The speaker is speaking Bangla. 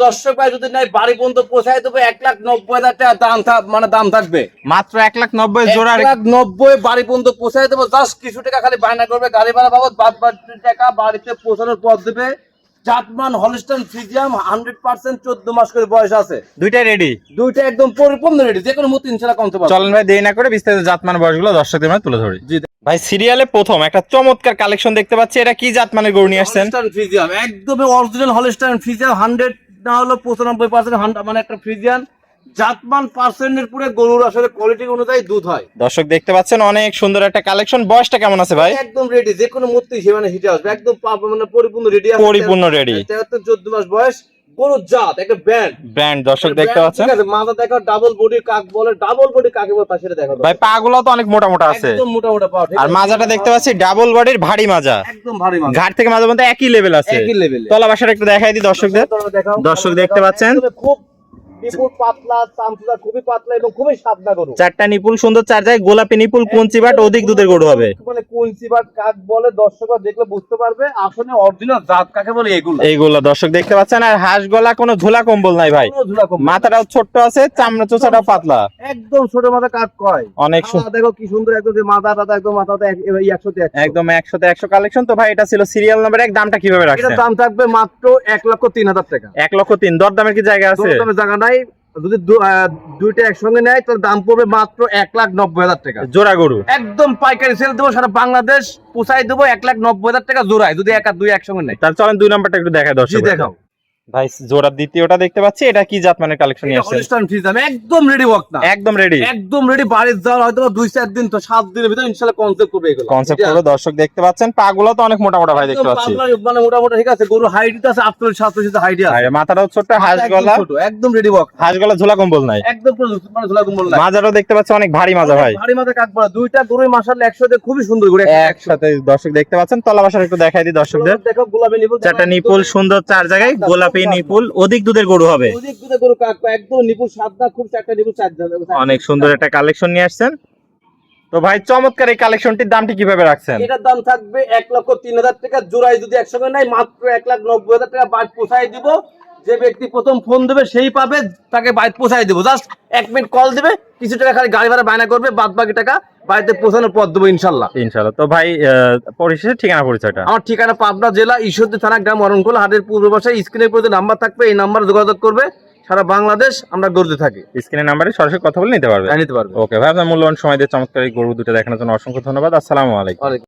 দর্শক ভাই যদি নাই বাড়ি পর্যন্ত পৌঁছায় দেবো 1,90,000 টাকা দাম থাকবে মাত্র 1,90,000 জোড়া। 1,90,000 বাড়ি পর্যন্ত পৌঁছায় দেবো। জাস্ট কিছু টাকা খালি বায়না করবে গাড়ি ভাড়া বাবদ, বাদ বাকি টাকা বাড়িতে পৌঁছানোর পর দেবে। জাতমান হলস্টাইন ফ্রিজিয়াম 100% 14 মাস করে বয়স আছে। দুইটা রেডি, দুইটা একদম পরিপূর্ণ রেডি, যে কোনো মুহূর্তে ইনশাআল্লাহ কমতে পারবে। চলেন ভাই দেরি না করে বিস্তারিত জাতমান বয়সগুলো দর্শকদের মধ্যে তুলে ধরি। জি ভাই সিরিয়ালে প্রথম একটা চমৎকার কালেকশন দেখতে পাচ্ছি, এটা কি জাতমানের গরু নিয়ে আসছেন? হলস্টাইন ফ্রিজিয়াম একদম অরিজিনাল হলস্টাইন ফ্রিজিয়াম 100 না হলো 95% মানে একটা ফ্রিজিয়ান জাতমান পার্সেন্টের পুরো গরুর আসলে কোয়ালিটি অনুযায়ী দুধ হয়। দর্শক দেখতে পাচ্ছেন অনেক সুন্দর একটা কালেকশন। বয়সটা কেমন আছে ভাই? একদম রেডি, যে কোনো মুহূর্তে মানে হিটে আসবে, একদম মানে পরিপূর্ণ রেডি আছে। পরিপূর্ণ রেডি, 14 মাস বয়স, গরুর জাত একটা ব্র্যান্ড দর্শক দেখতে পাচ্ছেন। ঠিক আছে, মাথা দেখো ডাবল বডি কাক বলে, ডাবল বডি কাকে বলে সেটা দেখো ভাই পাগুলো তো অনেক মোটা মোটা আছে, একদম মোটা মোটা পা। আর মাজাটা দেখতে পাচ্ছি ডাবল বডির ভারী মাজা, একদম ভারী মাজা, ঘাট থেকে মাজা পর্যন্ত একই লেভেল আছে, একই লেভেলে। তলা বাসাটা একটু দেখাই দিই দর্শকদের। দর্শক দেখতে পাচ্ছেন খুব নিপুল পাতলা, চামচুটা খুবই পাতলা এবং খুবই সাদা গরু। চারটা নিপুল সুন্দর, চার জায়গায় গোলাপি নিপুল, কুঞ্চি বাট অধিক দুধের গরু হবে। মানে কুঞ্চি বাট কাক বলে দর্শকরা দেখলে বুঝতে পারবে আসলে অরিজিনাল জাত কাকে বলে। এইগুলো দর্শক দেখতে পাচ্ছেন। আর হাঁস গলা কোনো ঝোলা কম্বল নাই ভাই, মাথাটাও ছোট্ট আছে, চামড়া চোচাটাও পাতলা, একদম ছোট মাথা কাক কয়। অনেক দেখো কি সুন্দর, একদম যে মাথা টাথা একদম মাথাতে 100 একদম 100-তে 100 কালেকশন। তো ভাই এটা ছিল সিরিয়াল নাম্বার 1, দামটা কিভাবে রাখছেন? এটার দাম থাকবে মাত্র 1,03,000 টাকা। 1,03,000। দরদামের কি জায়গা আছে? দরদামের জায়গা নাই, যদি দুইটা একসঙ্গে নেয় তাহলে দাম পড়বে মাত্র 1,90,000 টাকা জোড়া গরু, একদম পাইকারি সেল দেবো, সারা বাংলাদেশ পৌঁছাই দেবো 1,90,000 টাকা জোড়ায়, যদি দুই একসঙ্গে নেয়। তাহলে চলেন 2 নাম্বারটা একটু দেখাই দর্শক। দেখাও ভাই জোড়া দ্বিতীয়টা দেখতে পাচ্ছি, এটা কি জাতমানের কালেকশন নিয়ে আসছেন? হলস্টাইন ফ্রিজিয়াম একদম রেডি ওয়াক না, একদম রেডি, একদম রেডি। বাড়ির যাওয়ার হয়তো 2-4 দিন, তো 7 দিনের ভিতরে ইনশাআল্লাহ কনসেপ্ট করবে এগুলো। কনসেপ্ট করে দর্শক দেখতে পাচ্ছেন। পাগুলো তো অনেক মোটা মোটা ভাই দেখতে পাচ্ছি, মানে মোটামুটি ঠিক আছে। গরু হাইট আছে 48-47 হাইট আছে, আর মাথাটাও ছোট, হাঁস গলা ছোট, একদম রেডি ওয়াক, হাঁস গলা ঝোলা কম্বল নাই, একদম মানে ঝোলা কম্বল নাই। মাজাটাও দেখতে পাচ্ছি অনেক ভারী মাজা ভাই, ভারী মাথা কাক বলা। দুইটা গরুই মাশাআল্লাহ একসাথে খুবই সুন্দর গরু, একসাথে দর্শক দেখতে পাচ্ছেন। তলা বাসাটা একটু দেখাই দিই দর্শকদের। দেখো গোলাপি নিপুল, চারটা নিপুল সুন্দর, চার জায়গায় গোলাপি নিপুল, অধিক দুধের গরু হবে, অধিক দুধের গরু কাক একদম নিপুল সাদা, খুব চারটা নিপুল অনেক সুন্দর একটা কালেকশন নিয়ে আসছেন। তো ভাই চমৎকার এই কালেকশনটির দামটি কিভাবে রাখছেন? এটার দাম থাকবে 1,03,000 টাকা জোড়ায়, যদি একসঙ্গে নাই মাত্র 1,90,000 টাকা বাইট পৌঁছাই দিব। যে ব্যক্তি প্রথম ফোন দেবে সেই পাবে, তাকে বাইট পৌঁছাই দিব। জাস্ট 1 মিনিট কল দিবে, কিছু টাকা খালি গাড়ি ভাড়া বায়না করবে, বাদ বাকি টাকা বাড়িতে পৌঁছানোর পর দেবো ইনশাল্লাহ। তো ভাই পরিশেষে ঠিকানা পরিচয়টা? আমার ঠিকানা পাবনা জেলা ঈশ্বরদী থানা, গ্রাম অরণকুল হাটের পূর্ব পাশে। স্ক্রিনের উপর যে নাম্বার থাকবে এই নাম্বারে যোগাযোগ করবে, সারা বাংলাদেশ আমরা গরুতে থাকি। স্ক্রিনের নাম্বারে সরাসরি কথা বলে নিতে পারবে। নিতে পারবে। ওকে ভাই, আপনার মূল্যবান সময় দিয়ে চমৎকার এই গরু দুটো দেখানোর জন্য অসংখ্য ধন্যবাদ। আসসালামু আলাইকুম।